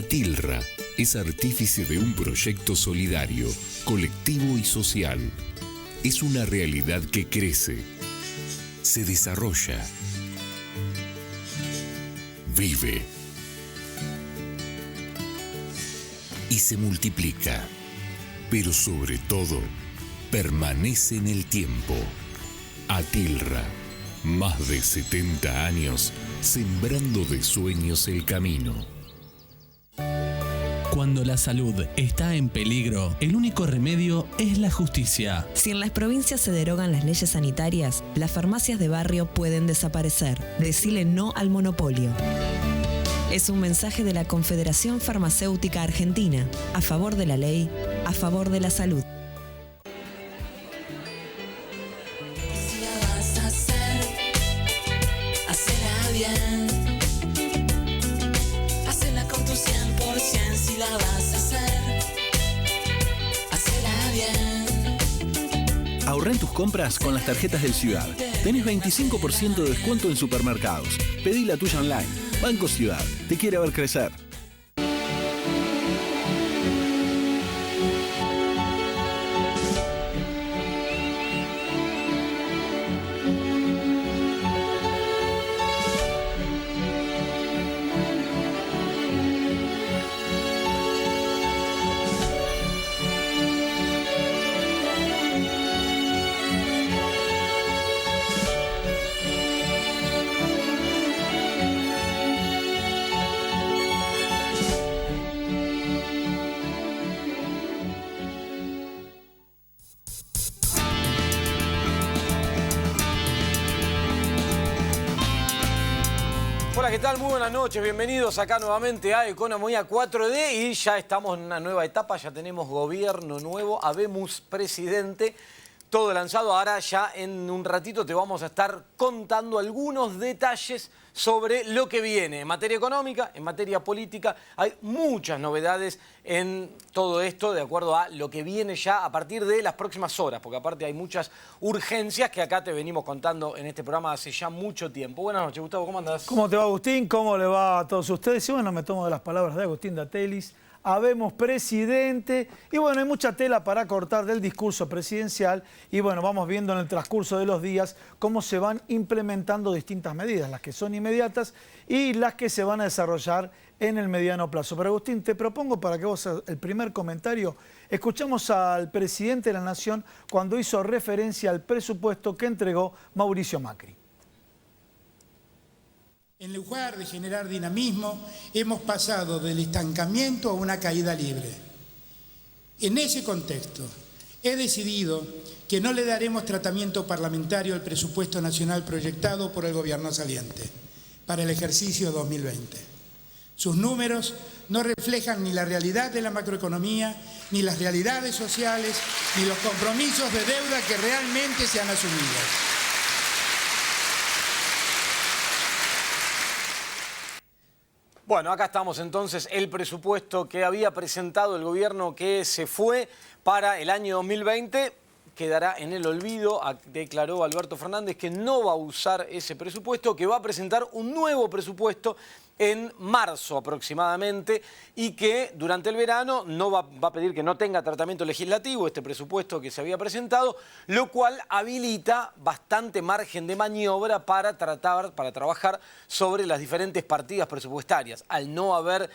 ATILRA es artífice de un proyecto solidario, colectivo y social. Es una realidad que crece, se desarrolla, vive y se multiplica, pero sobre todo permanece en el tiempo. ATILRA, más de 70 años sembrando de sueños el camino. Cuando la salud está en peligro, el único remedio es la justicia. Si en las provincias se derogan las leyes sanitarias, las farmacias de barrio pueden desaparecer. Decile no al monopolio. Es un mensaje de la Confederación Farmacéutica Argentina, a favor de la ley, a favor de la salud. Si la vas a hacer, hacela bien. Hacela con tu 100%. Si la vas a hacer, hacela bien. Ahorrá en tus compras con las tarjetas del Ciudad. Tenés 25% de descuento en supermercados. Pedí la tuya online. Banco Ciudad. Te quiere ver crecer. Hola, ¿qué tal? Muy buenas noches, bienvenidos acá nuevamente a Economía 4D y ya estamos en una nueva etapa, ya tenemos gobierno nuevo, habemos presidente, todo lanzado. Ahora ya en un ratito te vamos a estar contando algunos detalles sobre lo que viene en materia económica, en materia política. Hay muchas novedades en todo esto de acuerdo a lo que viene ya a partir de las próximas horas, porque aparte hay muchas urgencias que acá te venimos contando en este programa hace ya mucho tiempo. Buenas noches, Gustavo, ¿cómo andás? ¿Cómo te va, Agustín? ¿Cómo le va a todos ustedes? Y bueno, me tomo de las palabras de Agustín Datelis. Habemos presidente y bueno, hay mucha tela para cortar del discurso presidencial y bueno, vamos viendo en el transcurso de los días cómo se van implementando distintas medidas, las que son inmediatas y las que se van a desarrollar en el mediano plazo. Pero Agustín, te propongo para que vos el primer comentario, escuchamos al presidente de la Nación cuando hizo referencia al presupuesto que entregó Mauricio Macri. En lugar de generar dinamismo, hemos pasado del estancamiento a una caída libre. En ese contexto, he decidido que no le daremos tratamiento parlamentario al presupuesto nacional proyectado por el gobierno saliente para el ejercicio 2020. Sus números no reflejan ni la realidad de la macroeconomía, ni las realidades sociales, ni los compromisos de deuda que realmente se han asumido. Bueno, acá estamos entonces, el presupuesto que había presentado el gobierno que se fue para el año 2020 quedará en el olvido. Declaró Alberto Fernández que no va a usar ese presupuesto, que va a presentar un nuevo presupuesto en marzo aproximadamente y que durante el verano no va a pedir que no tenga tratamiento legislativo este presupuesto que se había presentado, lo cual habilita bastante margen de maniobra para trabajar sobre las diferentes partidas presupuestarias. Al no haber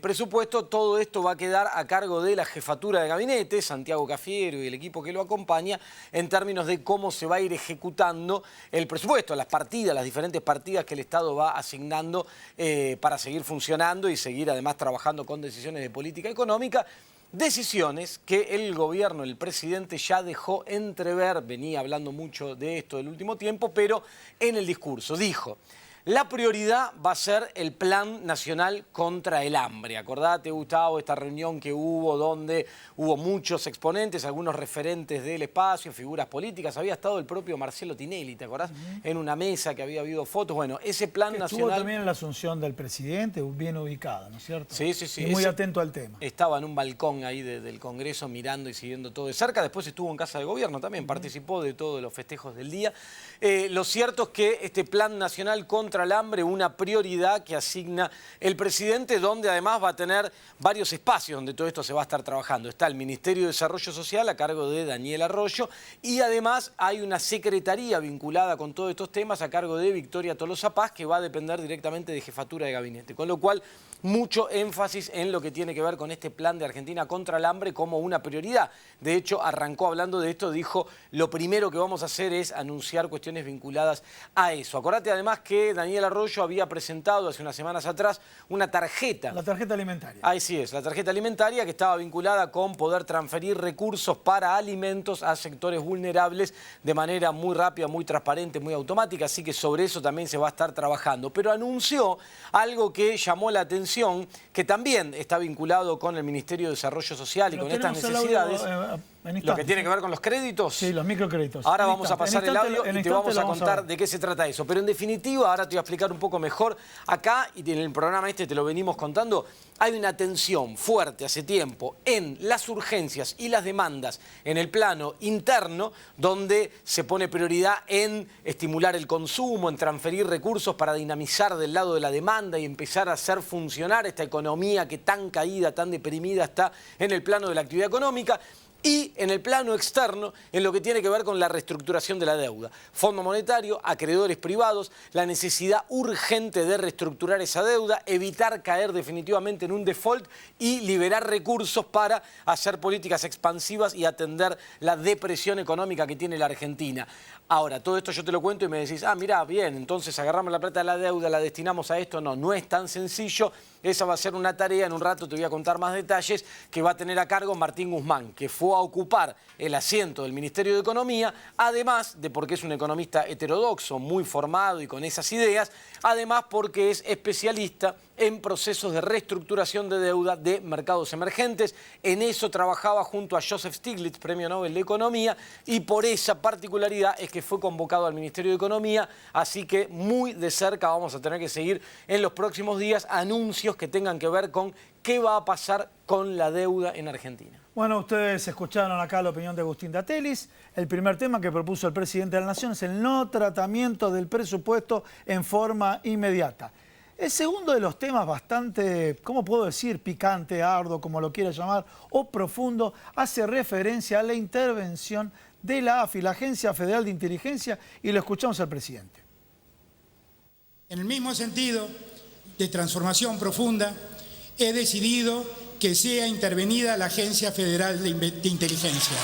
presupuesto, todo esto va a quedar a cargo de la jefatura de gabinete, Santiago Cafiero y el equipo que lo acompaña, en términos de cómo se va a ir ejecutando el presupuesto, las partidas, las diferentes partidas que el Estado va asignando para seguir funcionando y seguir además trabajando con decisiones de política económica. Decisiones que el gobierno, el presidente ya dejó entrever, venía hablando mucho de esto del último tiempo, pero en el discurso dijo: la prioridad va a ser el Plan Nacional contra el Hambre. Acordate, Gustavo, esta reunión que hubo donde hubo muchos exponentes, algunos referentes del espacio, figuras políticas. Había estado el propio Marcelo Tinelli, ¿te acordás? En una mesa que había habido fotos. Bueno, ese Plan Nacional... Estuvo también en la asunción del presidente, bien ubicado, ¿no es cierto? Sí, sí, sí. Y muy atento al tema. Estaba en un balcón ahí del Congreso mirando y siguiendo todo de cerca. Después estuvo en Casa de Gobierno también, participó de todos los festejos del día. Lo cierto es que este Plan Nacional contra contra el hambre, una prioridad que asigna el presidente, donde además va a tener varios espacios donde todo esto se va a estar trabajando. Está el Ministerio de Desarrollo Social a cargo de Daniel Arroyo y además hay una secretaría vinculada con todos estos temas a cargo de Victoria Tolosa Paz, que va a depender directamente de jefatura de gabinete. Con lo cual, mucho énfasis en lo que tiene que ver con este plan de Argentina contra el hambre como una prioridad. De hecho, arrancó hablando de esto, dijo, lo primero que vamos a hacer es anunciar cuestiones vinculadas a eso. Acordate además que Daniel Arroyo había presentado hace unas semanas atrás una tarjeta. La tarjeta alimentaria. Ahí sí es, la tarjeta alimentaria que estaba vinculada con poder transferir recursos para alimentos a sectores vulnerables de manera muy rápida, muy transparente, muy automática. Así que sobre eso también se va a estar trabajando. Pero anunció algo que llamó la atención, que también está vinculado con el Ministerio de Desarrollo Social y con estas necesidades. Lo que tiene que ver con los créditos. Sí, los microcréditos. Ahora vamos a pasar el audio y te vamos a contar de qué se trata eso. Pero en definitiva, ahora te voy a explicar un poco mejor. Acá, y en el programa este te lo venimos contando, hay una tensión fuerte hace tiempo en las urgencias y las demandas en el plano interno, donde se pone prioridad en estimular el consumo, en transferir recursos para dinamizar del lado de la demanda y empezar a hacer funcionar esta economía que tan caída, tan deprimida está en el plano de la actividad económica. Y en el plano externo, en lo que tiene que ver con la reestructuración de la deuda. Fondo Monetario, acreedores privados, la necesidad urgente de reestructurar esa deuda, evitar caer definitivamente en un default y liberar recursos para hacer políticas expansivas y atender la depresión económica que tiene la Argentina. Ahora, todo esto yo te lo cuento y me decís, ah, mirá, bien, entonces agarramos la plata de la deuda, la destinamos a esto. No, no es tan sencillo. Esa va a ser una tarea, en un rato te voy a contar más detalles, que va a tener a cargo Martín Guzmán, que fue a ocupar el asiento del Ministerio de Economía, además de porque es un economista heterodoxo, muy formado y con esas ideas, además porque es especialista en procesos de reestructuración de deuda de mercados emergentes. En eso trabajaba junto a Joseph Stiglitz, Premio Nobel de Economía, y por esa particularidad es que fue convocado al Ministerio de Economía, así que muy de cerca vamos a tener que seguir en los próximos días anuncios que tengan que ver con qué va a pasar con la deuda en Argentina. Bueno, ustedes escucharon acá la opinión de Agustín Datelis. El primer tema que propuso el presidente de la Nación es el no tratamiento del presupuesto en forma inmediata. El segundo de los temas bastante, ¿cómo puedo decir? Picante, arduo, como lo quiera llamar, o profundo, hace referencia a la intervención de la AFI, la Agencia Federal de Inteligencia, y lo escuchamos al presidente. En el mismo sentido de transformación profunda, he decidido que sea intervenida la Agencia Federal de Inteligencia.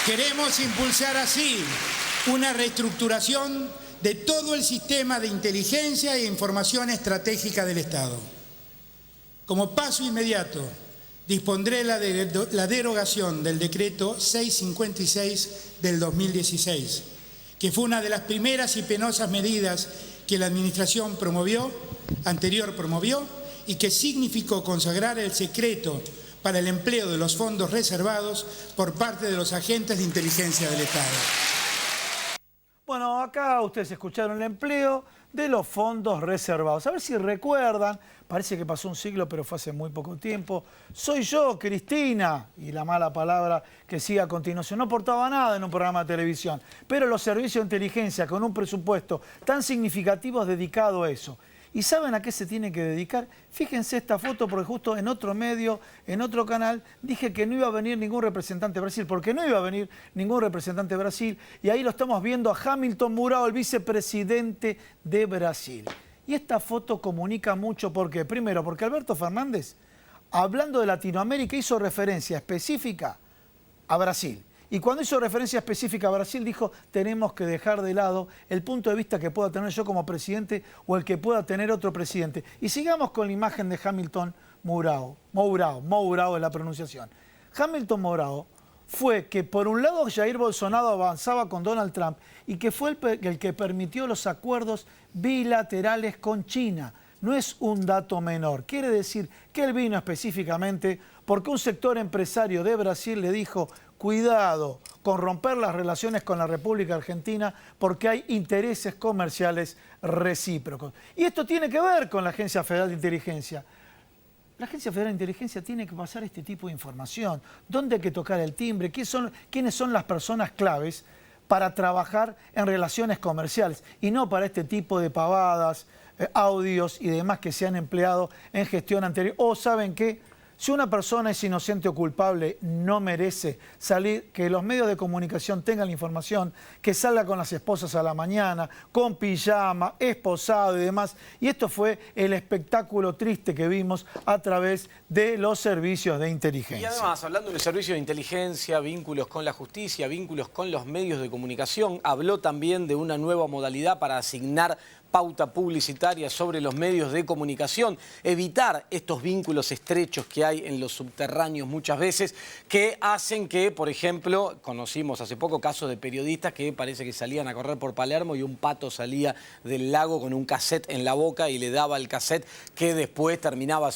Queremos impulsar así una reestructuración de todo el sistema de inteligencia e información estratégica del Estado. Como paso inmediato, dispondré la derogación del decreto 656 del 2016, que fue una de las primeras y penosas medidas que la administración anterior promovió y que significó consagrar el secreto para el empleo de los fondos reservados por parte de los agentes de inteligencia del Estado. Bueno, acá ustedes escucharon el empleo de los fondos reservados. A ver si recuerdan, parece que pasó un siglo, pero fue hace muy poco tiempo. Soy yo, Cristina, y la mala palabra que sigue a continuación. No aportaba nada en un programa de televisión, pero los servicios de inteligencia con un presupuesto tan significativo dedicado a eso. ¿Y saben a qué se tiene que dedicar? Fíjense esta foto, porque justo en otro medio, en otro canal, dije que no iba a venir ningún representante de Brasil, porque no iba a venir ningún representante de Brasil, y ahí lo estamos viendo a Hamilton Mourão, el vicepresidente de Brasil. Y esta foto comunica mucho, ¿por qué? Primero, porque Alberto Fernández, hablando de Latinoamérica, hizo referencia específica a Brasil. Y cuando hizo referencia específica a Brasil, dijo, tenemos que dejar de lado el punto de vista que pueda tener yo como presidente o el que pueda tener otro presidente. Y sigamos con la imagen de Hamilton Mourão. Mourão es la pronunciación. Hamilton Mourão fue que por un lado Jair Bolsonaro avanzaba con Donald Trump y que fue el que permitió los acuerdos bilaterales con China. No es un dato menor. Quiere decir que él vino específicamente porque un sector empresario de Brasil le dijo, cuidado con romper las relaciones con la República Argentina porque hay intereses comerciales recíprocos. Y esto tiene que ver con la Agencia Federal de Inteligencia. la Agencia Federal de Inteligencia tiene que pasar este tipo de información. ¿Dónde hay que tocar el timbre? ¿Quiénes son las personas claves para trabajar en relaciones comerciales? Y no para este tipo de pavadas, audios y demás que se han empleado en gestión anterior. O ¿saben qué? Si una persona es inocente o culpable, no merece salir, que los medios de comunicación tengan la información, que salga con las esposas a la mañana, con pijama, esposado y demás. Y esto fue el espectáculo triste que vimos a través de los servicios de inteligencia. Y además, hablando de servicios de inteligencia, vínculos con la justicia, vínculos con los medios de comunicación, habló también de una nueva modalidad para asignar pauta publicitaria sobre los medios de comunicación, evitar estos vínculos estrechos que hay en los subterráneos muchas veces, que hacen que, por ejemplo, conocimos hace poco casos de periodistas que parece que salían a correr por Palermo y un pato salía del lago con un cassette en la boca y le daba el cassette que después terminaba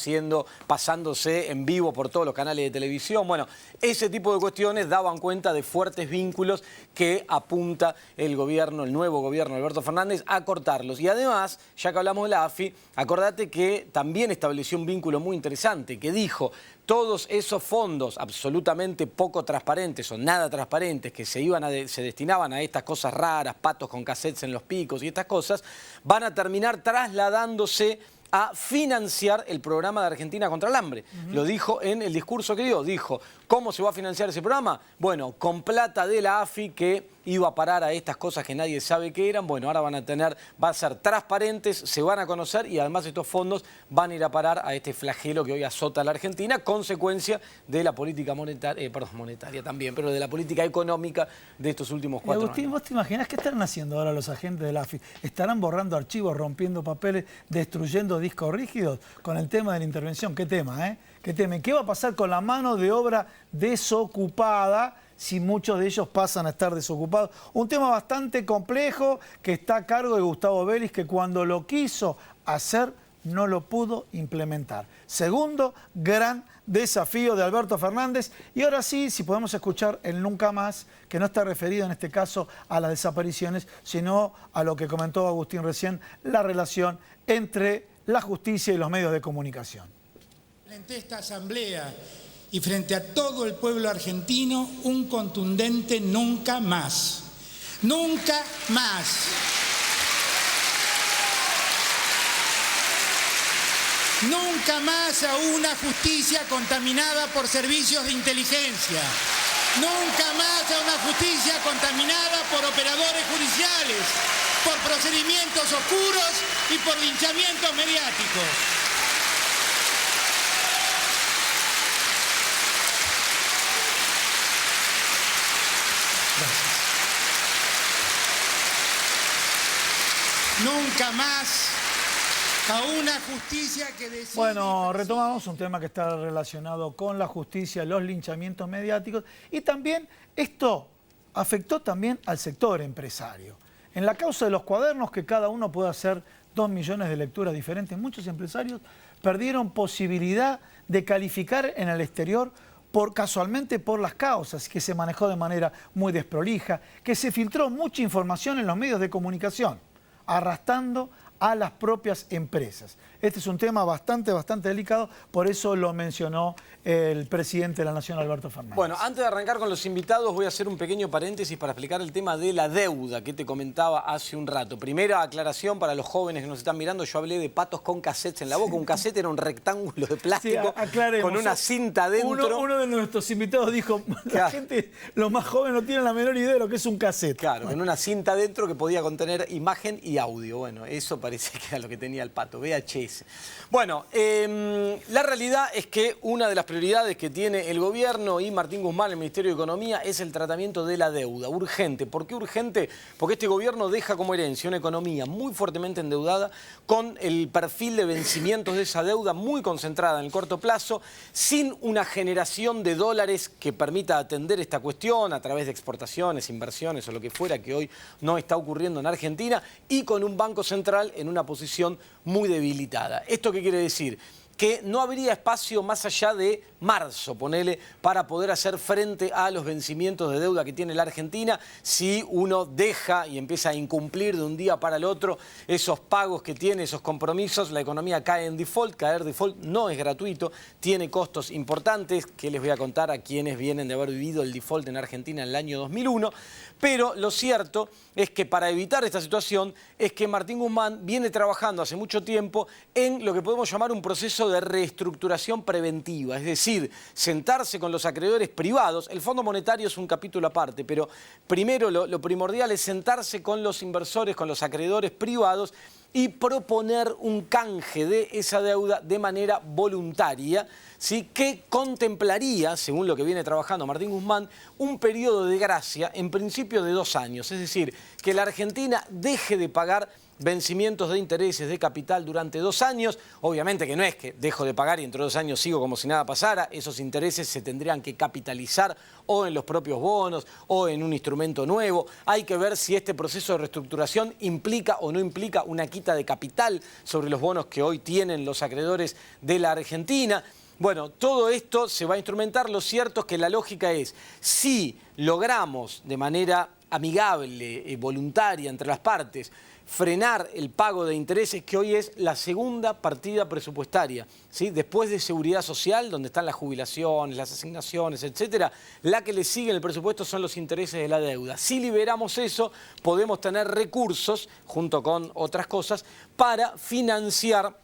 pasándose en vivo por todos los canales de televisión. Bueno, ese tipo de cuestiones daban cuenta de fuertes vínculos que apunta el gobierno, el nuevo gobierno de Alberto Fernández, a cortarlos. Y además, ya que hablamos de la AFI, acordate que también estableció un vínculo muy interesante, que dijo, todos esos fondos absolutamente poco transparentes o nada transparentes que se destinaban a estas cosas raras, patos con cassettes en los picos y estas cosas, van a terminar trasladándose a financiar el programa de Argentina contra el hambre. Lo dijo en el discurso que dio. Dijo, ¿cómo se va a financiar ese programa? Bueno, con plata de la AFI que iba a parar a estas cosas que nadie sabe qué eran. Bueno, ahora van a ser transparentes, se van a conocer y además estos fondos van a ir a parar a este flagelo que hoy azota a la Argentina, consecuencia de la política monetaria también, pero de la política económica de estos últimos 4 años. Agustín, ¿vos te imaginás qué estarán haciendo ahora los agentes de la AFI? ¿Estarán borrando archivos, rompiendo papeles, destruyendo discos rígidos con el tema de la intervención? ¿Qué tema, eh? ¿Qué tema? ¿Qué va a pasar con la mano de obra desocupada si muchos de ellos pasan a estar desocupados? Un tema bastante complejo que está a cargo de Gustavo Vélez, que cuando lo quiso hacer no lo pudo implementar. Segundo gran desafío de Alberto Fernández. Y ahora sí, si podemos escuchar el nunca más, que no está referido en este caso a las desapariciones, sino a lo que comentó Agustín recién, la relación entre la justicia y los medios de comunicación. Frente a esta asamblea y frente a todo el pueblo argentino, un contundente nunca más. Nunca más. Nunca más a una justicia contaminada por servicios de inteligencia. Nunca más a una justicia contaminada por operadores judiciales, por procedimientos oscuros y por linchamientos mediáticos. Nunca más a una justicia que decide... Bueno, retomamos un tema que está relacionado con la justicia, los linchamientos mediáticos, y también esto afectó también al sector empresario. En la causa de los cuadernos, que cada uno puede hacer 2 millones de lecturas diferentes, muchos empresarios perdieron posibilidad de calificar en el exterior casualmente por las causas, que se manejó de manera muy desprolija, que se filtró mucha información en los medios de comunicación, arrastrando a las propias empresas. Este es un tema bastante delicado, por eso lo mencionó el presidente de la Nación, Alberto Fernández. Bueno, antes de arrancar con los invitados, voy a hacer un pequeño paréntesis para explicar el tema de la deuda que te comentaba hace un rato. Primera aclaración para los jóvenes que nos están mirando, yo hablé de patos con cassettes en la boca. Un cassette era un rectángulo de plástico con una cinta dentro. Uno de nuestros invitados dijo, la gente, los más jóvenes no tienen la menor idea de lo que es un cassette. Claro, con una cinta dentro que podía contener imagen y audio. Bueno, eso parece que era lo que tenía el pato, VHS. Bueno, la realidad es que una de las prioridades que tiene el gobierno y Martín Guzmán, el Ministerio de Economía, es el tratamiento de la deuda. Urgente. ¿Por qué urgente? Porque este gobierno deja como herencia una economía muy fuertemente endeudada, con el perfil de vencimientos de esa deuda muy concentrada en el corto plazo, sin una generación de dólares que permita atender esta cuestión a través de exportaciones, inversiones o lo que fuera, que hoy no está ocurriendo en Argentina, y con un Banco Central en una posición muy debilitada. ¿Esto qué quiere decir? que no habría espacio más allá de marzo, ponele, para poder hacer frente a los vencimientos de deuda que tiene la Argentina si uno deja y empieza a incumplir de un día para el otro esos pagos que tiene, esos compromisos. La economía cae en default. Caer default no es gratuito, tiene costos importantes que les voy a contar a quienes vienen de haber vivido el default en Argentina en el año 2001. Pero lo cierto es que para evitar esta situación es que Martín Guzmán viene trabajando hace mucho tiempo en lo que podemos llamar un proceso de reestructuración preventiva, es decir, sentarse con los acreedores privados. El Fondo Monetario es un capítulo aparte, pero primero lo primordial es sentarse con los inversores, con los acreedores privados y proponer un canje de esa deuda de manera voluntaria, ¿sí? Que contemplaría, según lo que viene trabajando Martín Guzmán, un periodo de gracia en principio de 2 años. Es decir, que la Argentina deje de pagar vencimientos de intereses de capital durante 2 años. Obviamente que no es que dejo de pagar y entre 2 años sigo como si nada pasara. Esos intereses se tendrían que capitalizar o en los propios bonos o en un instrumento nuevo. Hay que ver si este proceso de reestructuración implica o no implica una quita de capital sobre los bonos que hoy tienen los acreedores de la Argentina. Bueno, todo esto se va a instrumentar. Lo cierto es que la lógica es, si logramos de manera amigable, voluntaria entre las partes, frenar el pago de intereses, que hoy es la segunda partida presupuestaria, ¿sí? Después de seguridad social, donde están las jubilaciones, las asignaciones, etcétera, la que le sigue en el presupuesto son los intereses de la deuda. Si liberamos eso, podemos tener recursos, junto con otras cosas, para financiar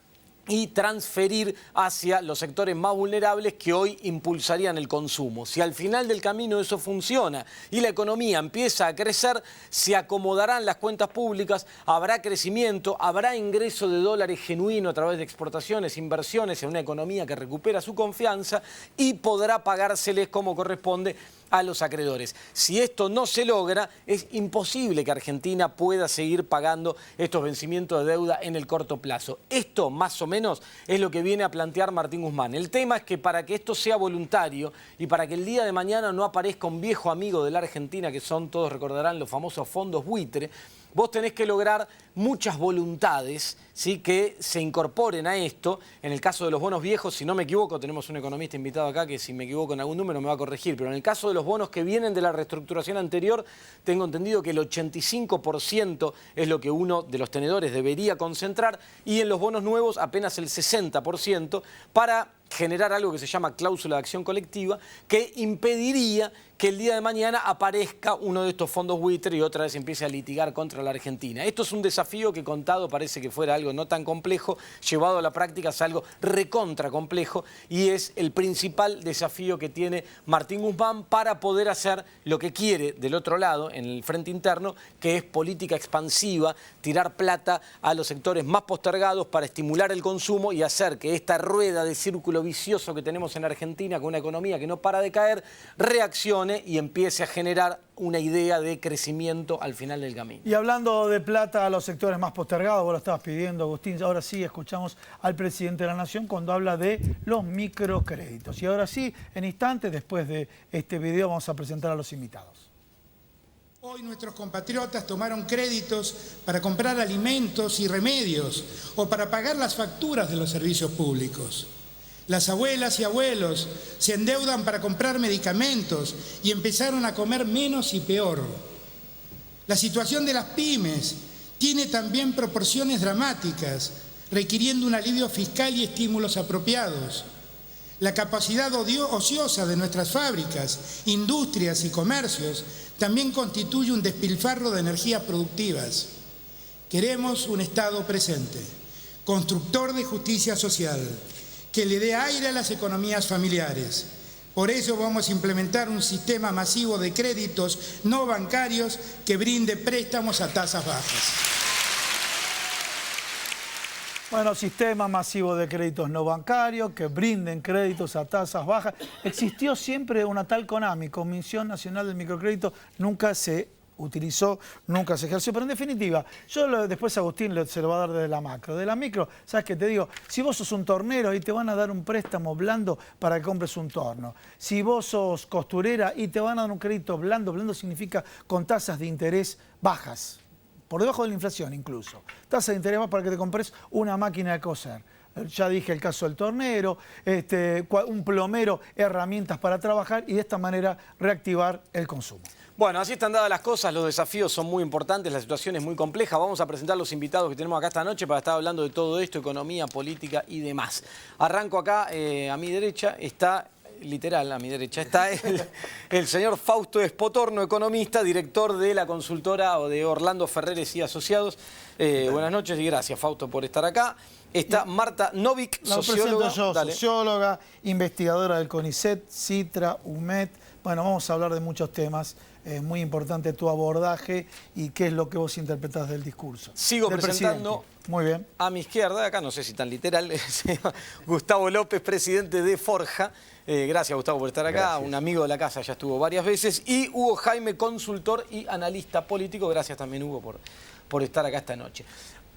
y transferir hacia los sectores más vulnerables que hoy impulsarían el consumo. Si al final del camino eso funciona y la economía empieza a crecer, se acomodarán las cuentas públicas, habrá crecimiento, habrá ingreso de dólares genuino a través de exportaciones, inversiones en una economía que recupera su confianza y podrá pagárseles como corresponde a los acreedores. Si esto no se logra, es imposible que Argentina pueda seguir pagando estos vencimientos de deuda en el corto plazo. Esto, más o menos, es lo que viene a plantear Martín Guzmán. El tema es que para que esto sea voluntario y para que el día de mañana no aparezca un viejo amigo de la Argentina, que son, todos recordarán, los famosos fondos buitre, vos tenés que lograr muchas voluntades, ¿sí?, que se incorporen a esto. En el caso de los bonos viejos, si no me equivoco, tenemos un economista invitado acá que si me equivoco en algún número me va a corregir, pero en el caso de los bonos que vienen de la reestructuración anterior, tengo entendido que el 85% es lo que uno de los tenedores debería concentrar y en los bonos nuevos apenas el 60% para generar algo que se llama cláusula de acción colectiva, que impediría que el día de mañana aparezca uno de estos fondos buitre y otra vez empiece a litigar contra la Argentina. Esto es un desafío que contado parece que fuera algo no tan complejo, llevado a la práctica es algo recontra complejo y es el principal desafío que tiene Martín Guzmán para poder hacer lo que quiere del otro lado, en el frente interno, que es política expansiva, tirar plata a los sectores más postergados para estimular el consumo y hacer que esta rueda de círculo vicioso que tenemos en Argentina con una economía que no para de caer, reaccione y empiece a generar una idea de crecimiento al final del camino. Y hablando de plata a los sectores más postergados, vos lo estabas pidiendo, Agustín, ahora sí escuchamos al presidente de la Nación cuando habla de los microcréditos. Y ahora sí, en instantes, después de este video, vamos a presentar a los invitados. Hoy nuestros compatriotas tomaron créditos para comprar alimentos y remedios o para pagar las facturas de los servicios públicos. Las abuelas y abuelos se endeudan para comprar medicamentos y empezaron a comer menos y peor. La situación de las pymes tiene también proporciones dramáticas, requiriendo un alivio fiscal y estímulos apropiados. La capacidad ociosa de nuestras fábricas, industrias y comercios también constituye un despilfarro de energías productivas. Queremos un Estado presente, constructor de justicia social, que le dé aire a las economías familiares. Por eso vamos a implementar un sistema masivo de créditos no bancarios que brinde préstamos a tasas bajas. Bueno, sistema masivo de créditos no bancarios que brinden créditos a tasas bajas. Existió siempre una tal CONAMI, Comisión Nacional del Microcrédito, nunca se utilizó, nunca se ejerció, pero en definitiva, yo después Agustín se lo va a dar desde la macro. De la micro, ¿sabes qué te digo? Si vos sos un tornero y te van a dar un préstamo blando para que compres un torno. Si vos sos costurera y te van a dar un crédito blando, blando significa con tasas de interés bajas, por debajo de la inflación incluso. Tasa de interés baja para que te compres una máquina de coser. ya dije el caso del tornero, un plomero, herramientas para trabajar y de esta manera reactivar el consumo. Bueno, así están dadas las cosas, los desafíos son muy importantes, la situación es muy compleja. Vamos a presentar los invitados que tenemos acá esta noche para estar hablando de todo esto, economía, política y demás. Arranco acá, a mi derecha está... Literal, a mi derecha está el señor Fausto Espotorno, economista, director de la consultora o de Orlando Ferreres y Asociados. Buenas noches y gracias, Fausto, por estar acá. Está Marta Novik, socióloga. Socióloga, investigadora del CONICET, Citra, UMED. Bueno, vamos a hablar de muchos temas. Es muy importante tu abordaje y qué es lo que vos interpretás del discurso. Sigo presentando muy bien. A mi izquierda, acá no sé si tan literal, Gustavo López, presidente de Forja. Gracias, Gustavo, por estar acá. Gracias. Un amigo de la casa, ya estuvo varias veces. Y Hugo Jaime, consultor y analista político. Gracias también, Hugo, por estar acá esta noche.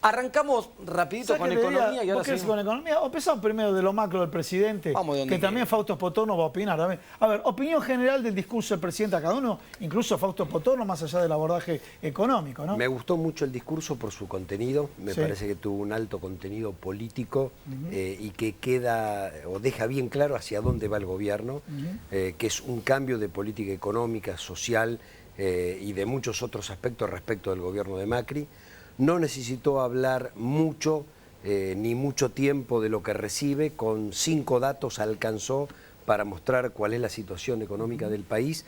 Arrancamos rapidito con economía y ahora seguimos con economía. O empezamos primero de lo macro del presidente, que también Fausto Espotorno va a opinar. A ver, opinión general del discurso del presidente a cada uno, incluso Fausto Espotorno, más allá del abordaje económico, ¿no? Me gustó mucho el discurso por su contenido, me parece que tuvo un alto contenido político y que queda o deja bien claro hacia dónde va el gobierno, que es un cambio de política económica, social y de muchos otros aspectos respecto del gobierno de Macri. No necesitó hablar mucho, ni mucho tiempo de lo que recibe, con 5 datos alcanzó para mostrar cuál es la situación económica del país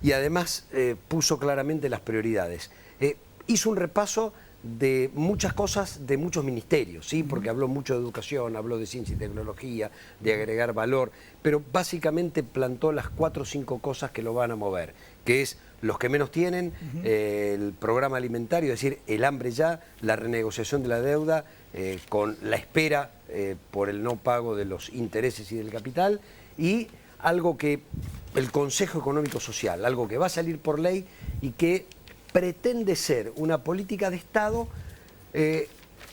y además puso claramente las prioridades. Hizo un repaso de muchas cosas de muchos ministerios, ¿sí? Porque habló mucho de educación, habló de ciencia y tecnología, de agregar valor, pero básicamente plantó las 4 o 5 cosas que lo van a mover, que es los que menos tienen, el programa alimentario, es decir, el hambre ya, la renegociación de la deuda, con la espera por el no pago de los intereses y del capital, y algo que el Consejo Económico Social, algo que va a salir por ley y que pretende ser una política de Estado,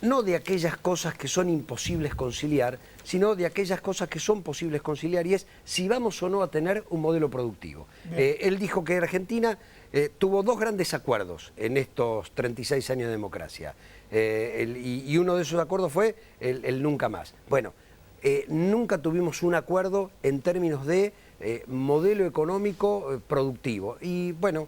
no de aquellas cosas que son imposibles conciliar, sino de aquellas cosas que son posibles conciliar, y es si vamos o no a tener un modelo productivo. Él dijo que Argentina tuvo 2 grandes acuerdos en estos 36 años de democracia, y uno de esos acuerdos fue el nunca más. Bueno, nunca tuvimos un acuerdo en términos de modelo económico productivo, y bueno,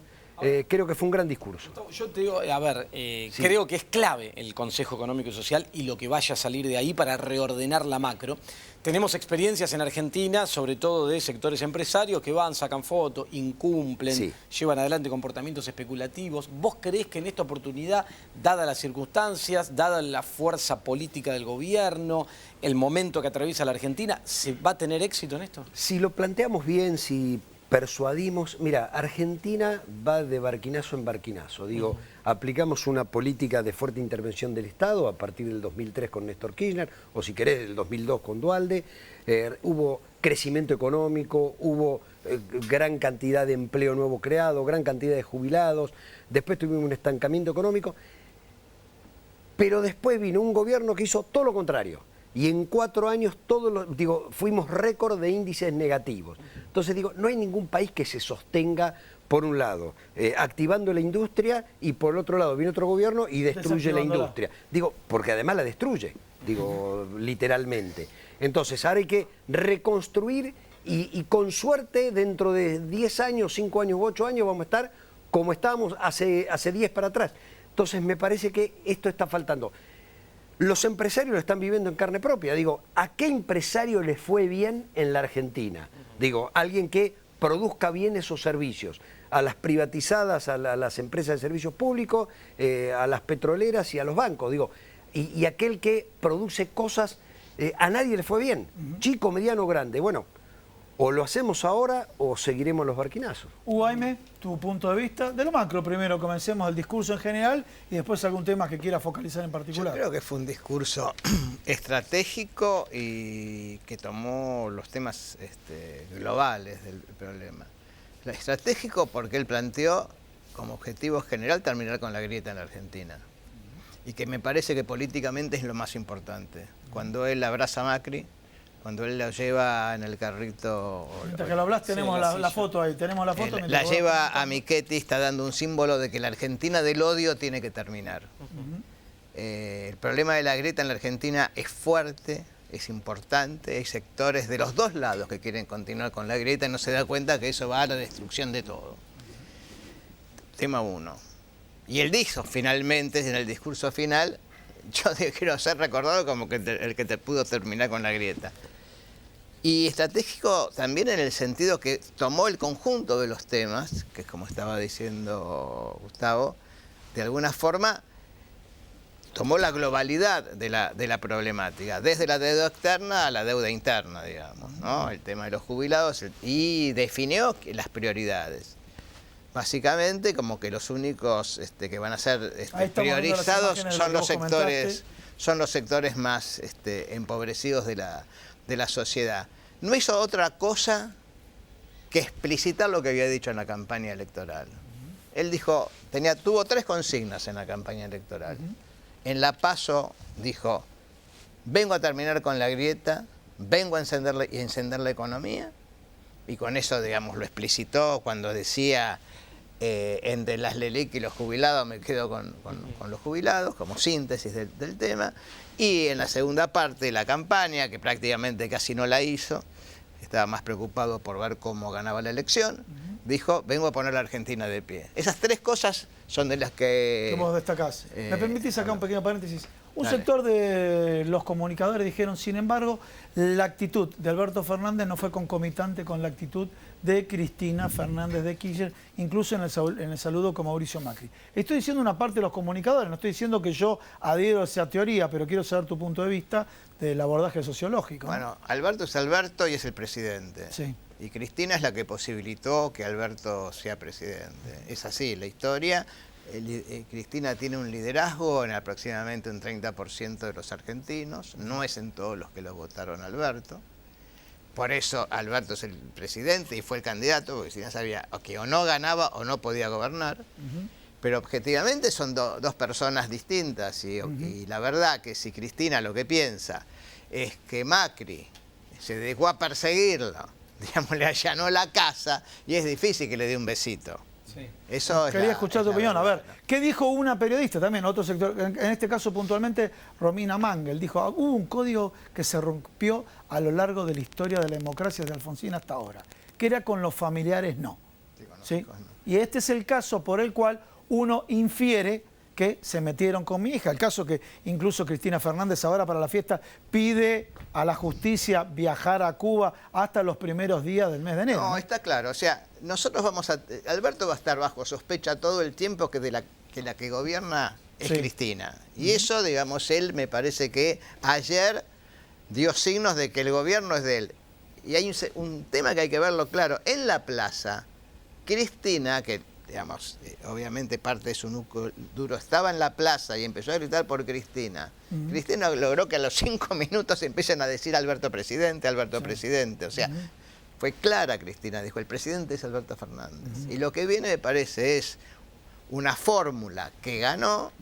creo que fue un gran discurso. Yo te digo, a ver, creo que es clave el Consejo Económico y Social y lo que vaya a salir de ahí para reordenar la macro. Tenemos experiencias en Argentina, sobre todo de sectores empresarios que van, sacan fotos, incumplen, llevan adelante comportamientos especulativos. ¿Vos creés que en esta oportunidad, dadas las circunstancias, dada la fuerza política del gobierno, el momento que atraviesa la Argentina, ¿se va a tener éxito en esto? Si lo planteamos bien, si persuadimos, mira, Argentina va de barquinazo en barquinazo, digo, aplicamos una política de fuerte intervención del Estado a partir del 2003 con Néstor Kirchner, o si querés del 2002 con Duhalde, hubo crecimiento económico, hubo gran cantidad de empleo nuevo creado, gran cantidad de jubilados, después tuvimos un estancamiento económico, pero después vino un gobierno que hizo todo lo contrario. Y en 4 años fuimos récord de índices negativos. Entonces digo, no hay ningún país que se sostenga, por un lado, activando la industria, y por el otro lado viene otro gobierno y destruye la industria. Digo, porque además la destruye, digo, literalmente. Entonces ahora hay que reconstruir y con suerte dentro de 10 años, 5 años u 8 años vamos a estar como estábamos hace 10 para atrás. Entonces me parece que esto está faltando. Los empresarios lo están viviendo en carne propia. Digo, ¿a qué empresario le fue bien en la Argentina? Digo, alguien que produzca bien esos servicios. A las privatizadas, a las empresas de servicios públicos, a las petroleras y a los bancos. Digo, y aquel que produce cosas, a nadie le fue bien. Chico, mediano, grande. Bueno, o lo hacemos ahora o seguiremos los barquinazos. Jaime, tu punto de vista. De lo macro primero, comencemos el discurso en general y después algún tema que quiera focalizar en particular. Yo creo que fue un discurso estratégico y que tomó los temas globales del problema. Estratégico porque él planteó como objetivo general terminar con la grieta en la Argentina. Y que me parece que políticamente es lo más importante. Cuando él abraza a Macri, cuando él la lleva en el carrito... Mientras que lo hablas tenemos la foto ahí, tenemos la foto. La lleva a Michetti, está dando un símbolo de que la Argentina del odio tiene que terminar. El problema de la grieta en la Argentina es fuerte, es importante, hay sectores de los dos lados que quieren continuar con la grieta y no se da cuenta que eso va a la destrucción de todo. Tema 1. Y él dijo finalmente, en el discurso final, yo quiero ser recordado como que el que te pudo terminar con la grieta. Y estratégico también en el sentido que tomó el conjunto de los temas, que es como estaba diciendo Gustavo, de alguna forma tomó la globalidad de la problemática, desde la deuda externa a la deuda interna, digamos, ¿no? El tema de los jubilados, y definió las prioridades. Básicamente, como que los únicos que van a ser priorizados son los sectores más empobrecidos de la sociedad. No hizo otra cosa que explicitar lo que había dicho en la campaña electoral. Él dijo, tuvo 3 consignas en la campaña electoral. En la PASO dijo, vengo a terminar con la grieta, vengo a encender la economía, y con eso, digamos, lo explicitó cuando decía, entre las LELIC y los jubilados me quedo con los jubilados, como síntesis del tema. Y en la segunda parte de la campaña, que prácticamente casi no la hizo, estaba más preocupado por ver cómo ganaba la elección, dijo, vengo a poner a la Argentina de pie. Esas 3 cosas son de las que vos destacás. ¿Me permitís acá un pequeño paréntesis? Un Dale. sector de los comunicadores dijeron, sin embargo, la actitud de Alberto Fernández no fue concomitante con la actitud de Cristina Fernández de Kirchner, incluso en el saludo con Mauricio Macri. Estoy diciendo una parte de los comunicadores, no estoy diciendo que yo adhiero a esa teoría, pero quiero saber tu punto de vista del abordaje sociológico, ¿no? Bueno, Alberto es Alberto y es el presidente. Sí. Y Cristina es la que posibilitó que Alberto sea presidente. Es así, la historia. Cristina tiene un liderazgo en aproximadamente un 30% de los argentinos, no es en todos los que lo votaron a Alberto. Por eso Alberto es el presidente y fue el candidato, porque Cristina sabía que o no ganaba o no podía gobernar. Pero objetivamente son dos personas distintas y la verdad que si Cristina lo que piensa es que Macri se dedicó a perseguirlo, digamos, le allanó la casa y es difícil que le dé un besito. Sí. Eso Quería escuchar tu opinión. A ver, ¿qué dijo una periodista también, otro sector? En este caso puntualmente Romina Mangel dijo, hubo un código que se rompió a lo largo de la historia de la democracia de Alfonsín hasta ahora, que era con los familiares no. ¿Sí? Y este es el caso por el cual uno infiere que se metieron con mi hija. El caso que incluso Cristina Fernández ahora para la fiesta pide a la justicia viajar a Cuba hasta los primeros días del mes de enero. No, está claro. O sea, nosotros Alberto va a estar bajo sospecha todo el tiempo que la que gobierna es Cristina. Y eso, digamos, él me parece que ayer dio signos de que el gobierno es de él. Y hay un tema que hay que verlo claro. En la plaza, Cristina, que digamos, obviamente parte de su núcleo duro, estaba en la plaza y empezó a gritar por Cristina. Cristina logró que a los 5 minutos empiecen a decir Alberto presidente, Alberto presidente. O sea, fue clara Cristina, dijo, el presidente es Alberto Fernández. Y lo que viene, me parece, es una fórmula que ganó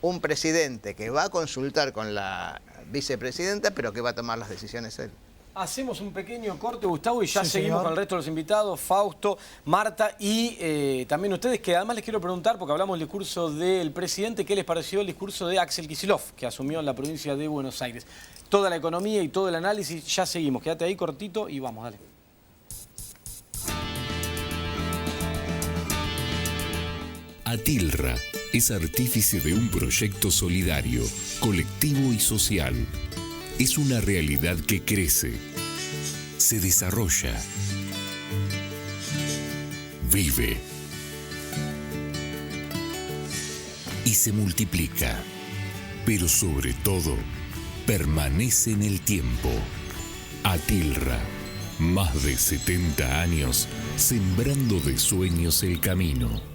un presidente que va a consultar con la vicepresidenta, pero que va a tomar las decisiones él. Hacemos un pequeño corte, Gustavo, y ya Sí, seguimos señor. con el resto de los invitados, Fausto, Marta y también ustedes, que además les quiero preguntar, porque hablamos del discurso del presidente, ¿qué les pareció el discurso de Axel Kicillof, que asumió en la provincia de Buenos Aires? Toda la economía y todo el análisis, ya seguimos. Quédate ahí cortito y vamos, dale. Atilra es artífice de un proyecto solidario, colectivo y social. Es una realidad que crece, se desarrolla, vive y se multiplica, pero sobre todo permanece en el tiempo. Atilra, más de 70 años sembrando de sueños el camino.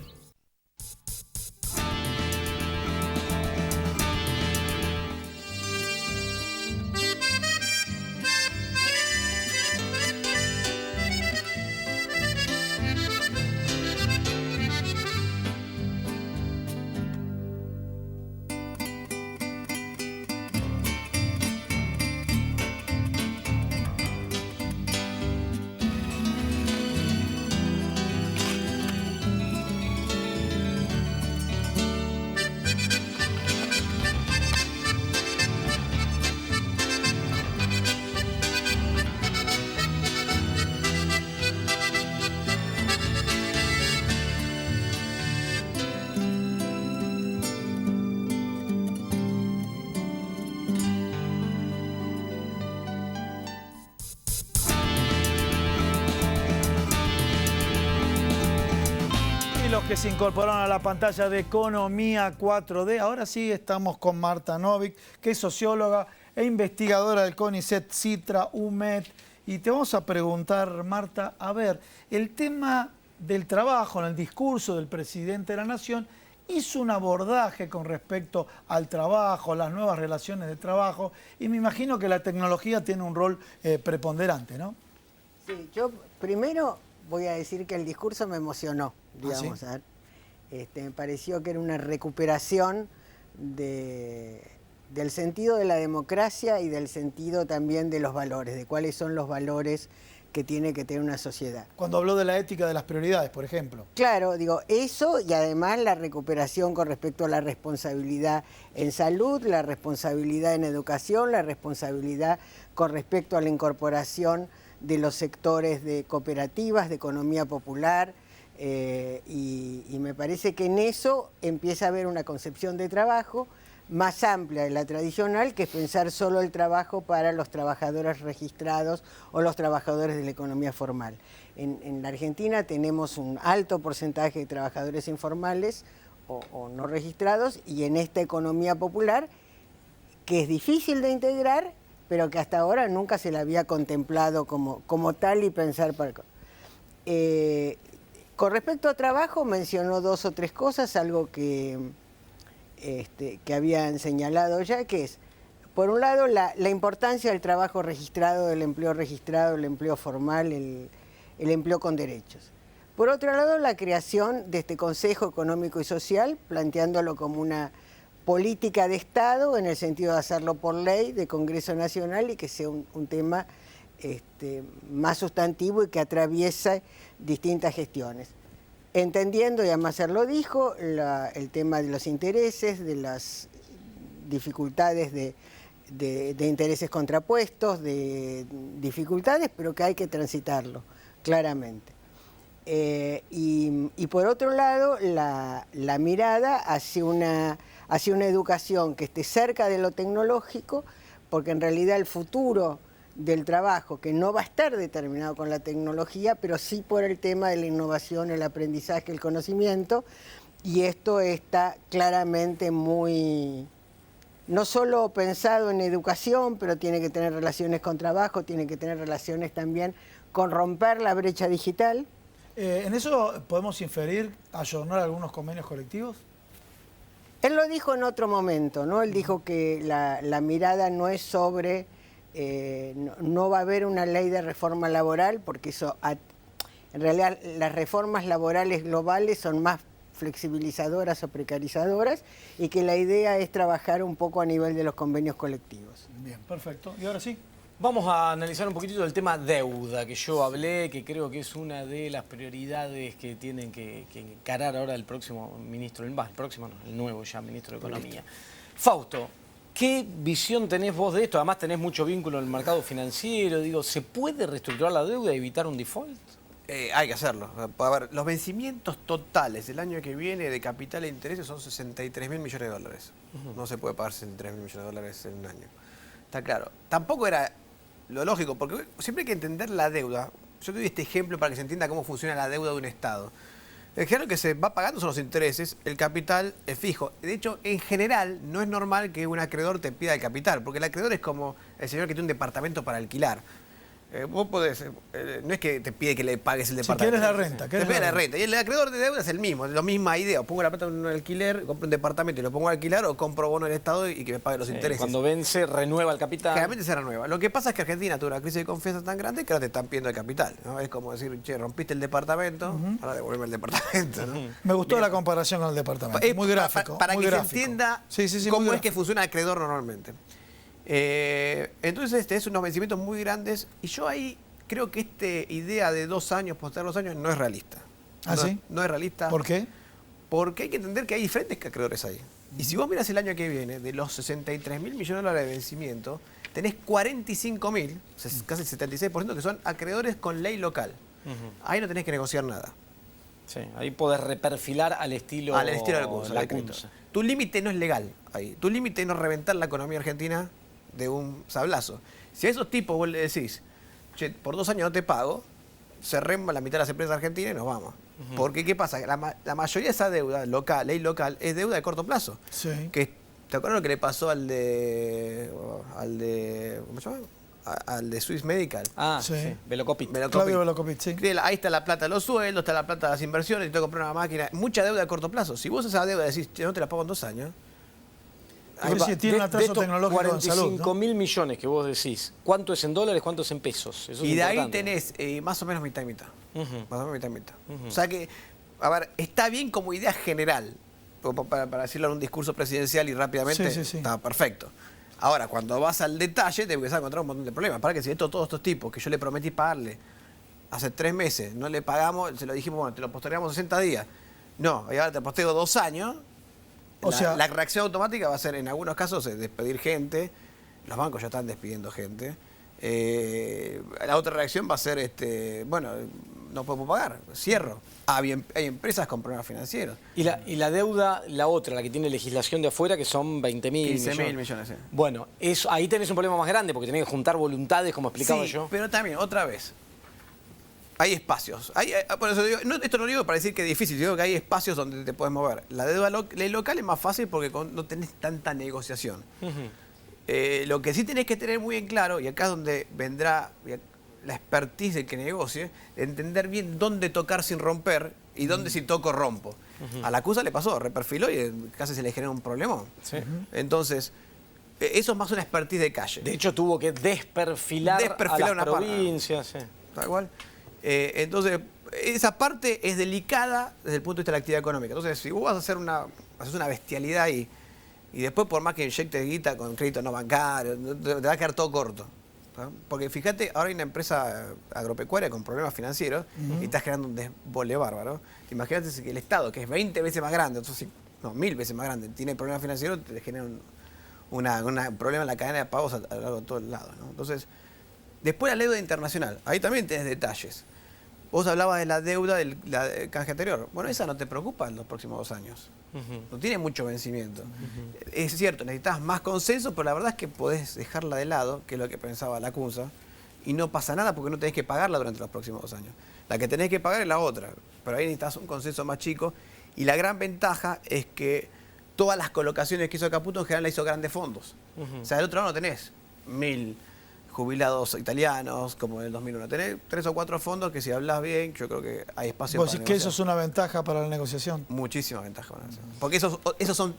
Y los que se incorporaron a la pantalla de Economía 4D, ahora sí estamos con Marta Novick, que es socióloga e investigadora del CONICET, Citra, UMED. Y te vamos a preguntar, Marta, a ver, el tema del trabajo en el discurso del presidente de la Nación hizo un abordaje con respecto al trabajo, las nuevas relaciones de trabajo, y me imagino que la tecnología tiene un rol preponderante, ¿no? Sí, yo primero voy a decir que el discurso me emocionó, digamos. ¿Ah, sí? Me pareció que era una recuperación del sentido de la democracia y del sentido también de los valores, de cuáles son los valores que tiene que tener una sociedad. Cuando habló de la ética de las prioridades, por ejemplo. Claro, digo, eso y además la recuperación con respecto a la responsabilidad en salud, la responsabilidad en educación, la responsabilidad con respecto a la incorporación de los sectores de cooperativas, de economía popular, y me parece que en eso empieza a haber una concepción de trabajo más amplia de la tradicional, que es pensar solo el trabajo para los trabajadores registrados o los trabajadores de la economía formal. En la Argentina tenemos un alto porcentaje de trabajadores informales o no registrados, y en esta economía popular, que es difícil de integrar, pero que hasta ahora nunca se la había contemplado como tal y pensar para... con respecto a trabajo, mencionó 2 o 3 cosas, algo que habían señalado ya, que es, por un lado, la importancia del trabajo registrado, del empleo formal, el empleo con derechos. Por otro lado, la creación de este Consejo Económico y Social, planteándolo como una política de Estado, en el sentido de hacerlo por ley, de Congreso Nacional, y que sea un tema más sustantivo y que atraviesa distintas gestiones. Entendiendo, y además él lo dijo, el tema de los intereses, de las dificultades de intereses contrapuestos, de dificultades, pero que hay que transitarlo, claramente. Y por otro lado, la mirada hacia una educación que esté cerca de lo tecnológico, porque en realidad el futuro del trabajo, que no va a estar determinado con la tecnología, pero sí por el tema de la innovación, el aprendizaje, el conocimiento, y esto está claramente muy, no solo pensado en educación, pero tiene que tener relaciones con trabajo, tiene que tener relaciones también con romper la brecha digital. ¿En eso podemos inferir, ayornar algunos convenios colectivos? Él lo dijo en otro momento, ¿no? Él dijo que la mirada no es sobre... no va a haber una ley de reforma laboral, porque eso, en realidad las reformas laborales globales son más flexibilizadoras o precarizadoras, y que la idea es trabajar un poco a nivel de los convenios colectivos. Bien, perfecto. ¿Y ahora sí? Vamos a analizar un poquitito el tema deuda, que yo hablé, que creo que es una de las prioridades que tienen que encarar ahora el próximo ministro, el nuevo ya ministro de Economía. Fausto, ¿qué visión tenés vos de esto? Además tenés mucho vínculo en el mercado financiero. Digo, ¿se puede reestructurar la deuda y evitar un default? Hay que hacerlo. A ver, los vencimientos totales del año que viene de capital e intereses son 63.000 millones de dólares. No se puede pagar 63.000 millones de dólares en un año. Está claro. Tampoco era lo lógico, porque siempre hay que entender la deuda. Yo te doy este ejemplo para que se entienda cómo funciona la deuda de un Estado. El general que se va pagando son los intereses, el capital es fijo. De hecho, en general, no es normal que un acreedor te pida el capital, porque el acreedor es como el señor que tiene un departamento para alquilar. Vos podés, no es que te pide que le pagues el departamento. Si quieres la renta. Te pide la renta. Y el acreedor de deuda es el mismo, es la misma idea. O pongo la plata en un alquiler, compro un departamento y lo pongo a alquilar, o compro bono del Estado y que me pague los intereses. Cuando vence, renueva el capital. Generalmente se renueva. Lo que pasa es que Argentina tuvo una crisis de confianza tan grande que ahora te están pidiendo el capital, ¿no? Es como decir, che, rompiste el departamento, ahora devuelve el departamento, ¿no? Me gustó la comparación con el departamento. Muy gráfico. Para muy que gráfico. se entienda sí, cómo es que funciona el acreedor normalmente. Entonces, es unos vencimientos muy grandes, y yo ahí creo que esta idea de 2 años, postergar 2 años, no es realista. ¿Ah, sí? No es realista. ¿Por qué? Porque hay que entender que hay diferentes acreedores ahí. Y si vos mirás el año que viene, de los 63.000 millones de dólares de vencimiento, tenés 45.000, casi el 76%, que son acreedores con ley local. Ahí no tenés que negociar nada. Sí, ahí podés reperfilar al estilo del curso. Tu límite no es legal ahí. Tu límite no es reventar la economía argentina de un sablazo. Si a esos tipos vos le decís, che, por 2 años no te pago, cerremos la mitad de las empresas argentinas y nos vamos. Porque, ¿qué pasa? La mayoría de esa deuda local, ley local, es deuda de corto plazo. Sí. ¿Te acuerdas lo que le pasó al de ¿cómo se llama? Al de Swiss Medical? Sí. Velocopit. Claudio Velocopit, sí. Ahí está la plata de los sueldos, está la plata de las inversiones, tengo que comprar una máquina. Mucha deuda de corto plazo. Si vos esa deuda decís, no te la pago en 2 años. Tiene un atraso tecnológico en salud, 45.000 millones que vos decís, ¿cuánto es en dólares, cuánto es en pesos? Eso es y de ahí importante. tenés más o menos mitad y mitad. Más o menos mitad y mitad. O sea que, a ver, está bien como idea general, para decirlo en un discurso presidencial y rápidamente, está perfecto. Ahora, cuando vas al detalle, te empiezas a encontrar un montón de problemas. Para que si todos estos tipos que yo le prometí pagarle hace 3 meses, no le pagamos, se lo dijimos, bueno, te lo postergamos 60 días. No, y ahora te postego 2 años. La reacción automática va a ser, en algunos casos, despedir gente. Los bancos ya están despidiendo gente. La otra reacción va a ser, bueno, no puedo pagar, cierro. Hay empresas con problemas financieros. Y la deuda, la otra, la que tiene legislación de afuera, que son 20.000 millones. 15.000 millones, sí. Bueno, ahí tenés un problema más grande, porque tenés que juntar voluntades, como explicaba yo. Pero también, otra vez, hay espacios. Por eso digo, esto no lo digo para decir que es difícil, digo que hay espacios donde te puedes mover. La deuda ley local es más fácil porque no tenés tanta negociación. Lo que sí tenés que tener muy en claro, y acá es donde vendrá la expertise del que negocie, de entender bien dónde tocar sin romper y dónde si toco rompo. A la CUSA le pasó, reperfiló y casi se le generó un problemón. Entonces, eso es más una expertise de calle. De hecho, tuvo que desperfilar a las una provincias. Tal cual. Entonces, esa parte es delicada desde el punto de vista de la actividad económica. Entonces, si vos vas a hacer una bestialidad y después por más que inyectes guita con crédito no bancario, te va a quedar todo corto. ¿No? Porque fíjate, ahora hay una empresa agropecuaria con problemas financieros y está generando un desbole bárbaro. Imagínate que el Estado, que es 20 veces más grande, 1000 veces más grande, tiene problemas financieros, te genera un problema en la cadena de pagos a lo largo de todo el lado, ¿no? Entonces, después la deuda internacional, ahí también tenés detalles. Vos hablabas de la deuda del canje anterior. Bueno, esa no te preocupa en los próximos 2 años. No tiene mucho vencimiento. Es cierto, necesitas más consenso, pero la verdad es que podés dejarla de lado, que es lo que pensaba la CUNSA, y no pasa nada porque no tenés que pagarla durante los próximos 2 años. La que tenés que pagar es la otra, pero ahí necesitas un consenso más chico. Y la gran ventaja es que todas las colocaciones que hizo Caputo en general la hizo grandes fondos. O sea, del otro lado no tenés 1000 jubilados italianos, como en el 2001. Tenés 3 o 4 fondos que si hablas bien, yo creo que hay espacio para negociar. ¿Vos decís que eso es una ventaja para la negociación? Muchísima ventaja para la negociación. Porque esos son,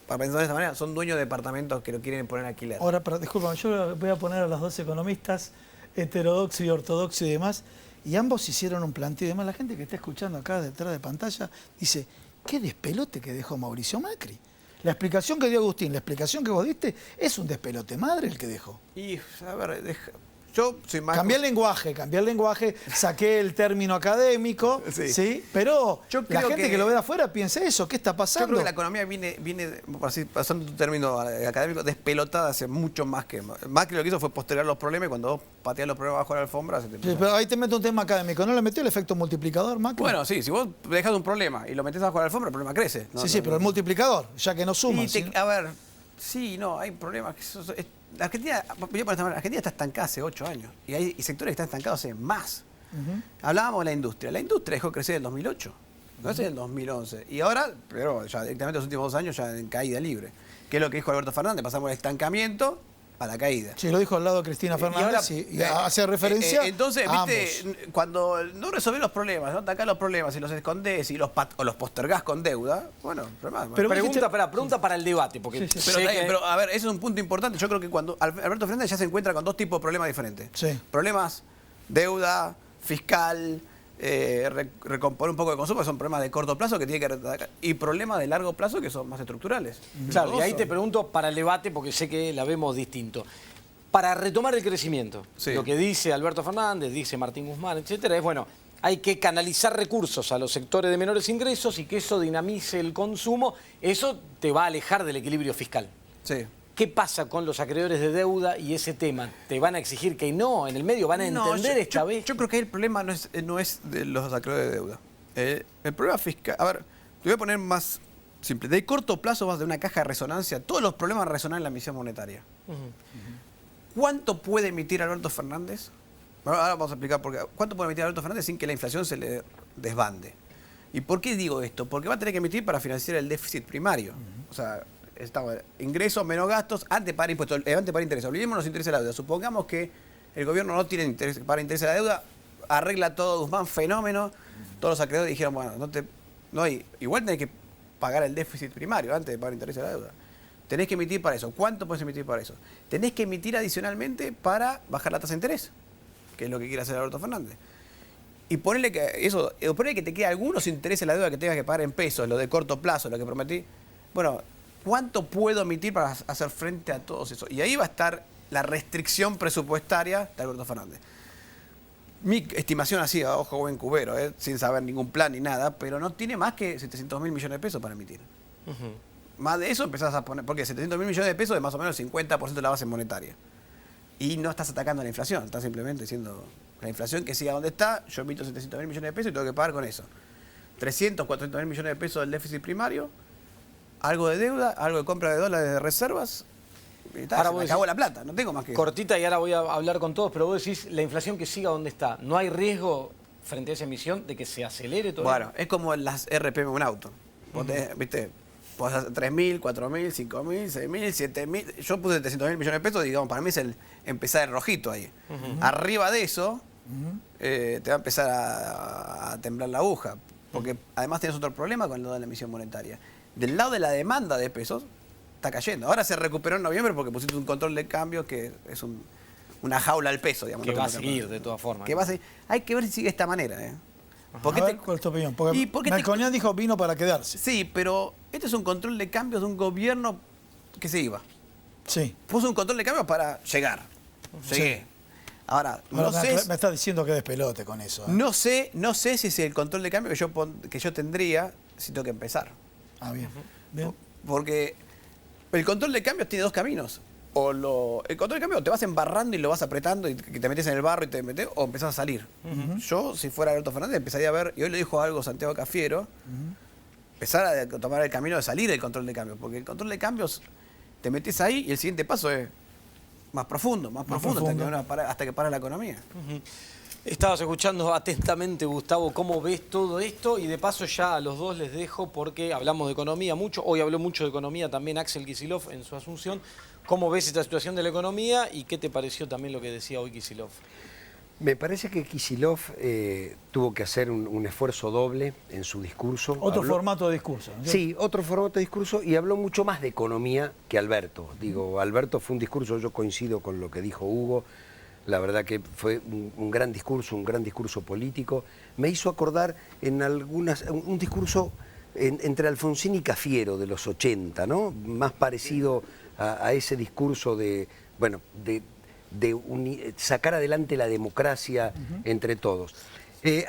para pensar de esta manera, son dueños de departamentos que lo quieren poner alquiler. Ahora, disculpa, yo voy a poner a los 2 economistas, heterodoxo y ortodoxo y demás, y ambos hicieron un planteo. Y además la gente que está escuchando acá detrás de pantalla dice, qué despelote que dejó Mauricio Macri. La explicación que dio Agustín, la explicación que vos diste, es un despelote madre el que dejó. Y, a ver, yo soy más... Cambié el lenguaje, saqué el término académico, ¿sí? Pero la gente que lo ve de afuera piensa eso, ¿qué está pasando? Yo creo que la economía viene por así, pasando tu término académico, despelotada hace mucho más que... Macri lo que hizo fue postergar los problemas y cuando vos pateás los problemas bajo la alfombra... pero ahí te meto un tema académico, ¿no le metió el efecto multiplicador, Macri? Bueno, sí, si vos dejás un problema y lo metés bajo la alfombra, el problema crece. Pero el multiplicador, ya que no suma. A ver, hay problemas que... Argentina está estancada hace 8 años y hay sectores que están estancados hace más. Hablábamos de la industria. La industria dejó crecer en el 2008, no es en el 2011. Y ahora, pero ya directamente los últimos 2 años ya en caída libre. ¿Qué es lo que dijo Alberto Fernández? Pasamos del estancamiento a la caída. Sí, lo dijo al lado de Cristina Fernández y hace referencia entonces, a viste, ambos. Cuando no resolvés los problemas, no atacás los problemas y los escondés y los postergás con deuda, bueno, pero pregunta para el debate. Porque pero a ver, ese es un punto importante. Yo creo que cuando Alberto Fernández ya se encuentra con 2 tipos de problemas diferentes. Problemas, deuda, fiscal, recomponer un poco de consumo, que son problemas de corto plazo que tiene que atacar, y problemas de largo plazo que son más estructurales. Claro, y ahí te pregunto para el debate, porque sé que la vemos distinto. Para retomar el crecimiento, lo que dice Alberto Fernández, dice Martín Guzmán, etcétera, es bueno, hay que canalizar recursos a los sectores de menores ingresos y que eso dinamice el consumo. Eso te va a alejar del equilibrio fiscal. ¿Qué pasa con los acreedores de deuda y ese tema? ¿Te van a exigir que no? ¿En el medio van a entender esta vez? Yo creo que el problema no es de los acreedores de deuda. El problema fiscal... A ver, te voy a poner más simple. De corto plazo vas de una caja de resonancia. Todos los problemas resonan en la emisión monetaria. ¿Cuánto puede emitir Alberto Fernández? Ahora vamos a explicar por qué. ¿Cuánto puede emitir Alberto Fernández sin que la inflación se le desbande? ¿Y por qué digo esto? Porque va a tener que emitir para financiar el déficit primario. O sea, estamos ingresos menos gastos, antes para impuestos, antes para intereses. Olvidemos los intereses de la deuda. Supongamos que el gobierno no tiene interés para intereses de la deuda, arregla todo, Guzmán, fenómeno. Todos los acreedores dijeron, bueno, igual tenés que pagar el déficit primario antes de pagar intereses de la deuda. Tenés que emitir para eso. ¿Cuánto podés emitir para eso? Tenés que emitir adicionalmente para bajar la tasa de interés, que es lo que quiere hacer Alberto Fernández. Y ponerle que te quede algunos intereses en la deuda que tengas que pagar en pesos, lo de corto plazo, lo que prometí. Bueno, ¿cuánto puedo emitir para hacer frente a todo eso? Y ahí va a estar la restricción presupuestaria de Alberto Fernández. Mi estimación así, a ojo buen cubero, sin saber ningún plan ni nada, pero no tiene más que 700.000 millones de pesos para emitir. Más de eso empezás a poner, porque 700.000 millones de pesos es más o menos el 50% de la base monetaria. Y no estás atacando a la inflación, estás simplemente diciendo la inflación que siga donde está, yo emito 700.000 millones de pesos y tengo que pagar con eso. 300, 400.000 millones de pesos del déficit primario, algo de deuda, algo de compra de dólares de reservas. Ahora me acabó la plata, no tengo más que... Cortita, y ahora voy a hablar con todos, pero vos decís la inflación que siga donde está. ¿No hay riesgo frente a esa emisión de que se acelere todo? Bueno, es como las RPM de un auto. Vos ¿viste? Podés hacer 3.000, 4.000, 5.000, 6.000, 7.000. Yo puse 700.000 millones de pesos, digamos, para mí es empezar el rojito ahí. Arriba de eso, te va a empezar a temblar la aguja. Porque además tienes otro problema con lo de la emisión monetaria. Del lado de la demanda de pesos, está cayendo. Ahora se recuperó en noviembre porque pusiste un control de cambio que es una jaula al peso, digamos. Que va a seguir de todas formas. Que va a seguir. Hay que ver si sigue de esta manera. ¿Cuál es tu opinión? Porque Melconian dijo vino para quedarse. Sí, pero este es un control de cambios de un gobierno que se iba. Sí. Puso un control de cambios para llegar. Llegué. Sí. Ahora, no sé... Me estás diciendo que despelote con eso. No sé si es el control de cambio que yo tendría si tengo que empezar. Ah, bien. Bien. Porque el control de cambios tiene dos caminos. El control de cambio te vas embarrando y lo vas apretando y te metes en el barro y te metes, o empezás a salir. Yo, si fuera Alberto Fernández, empezaría a ver, y hoy le dijo algo Santiago Cafiero, empezar a tomar el camino de salir del control de cambios. Porque el control de cambios te metes ahí y el siguiente paso es más profundo hasta que para la economía. Estabas escuchando atentamente, Gustavo, cómo ves todo esto, y de paso ya a los dos les dejo porque hablamos de economía mucho. Hoy habló mucho de economía también Axel Kicillof en su asunción. ¿Cómo ves esta situación de la economía y qué te pareció también lo que decía hoy Kicillof? Me parece que Kicillof tuvo que hacer un esfuerzo doble en su discurso. Otro formato de discurso, ¿no? Sí, otro formato de discurso, y habló mucho más de economía que Alberto. Digo, Alberto fue un discurso, yo coincido con lo que dijo Hugo. La verdad que fue un gran discurso político. Me hizo acordar en un discurso entre Alfonsín y Cafiero de los 80, ¿no? Más parecido a ese discurso de sacar adelante la democracia entre todos.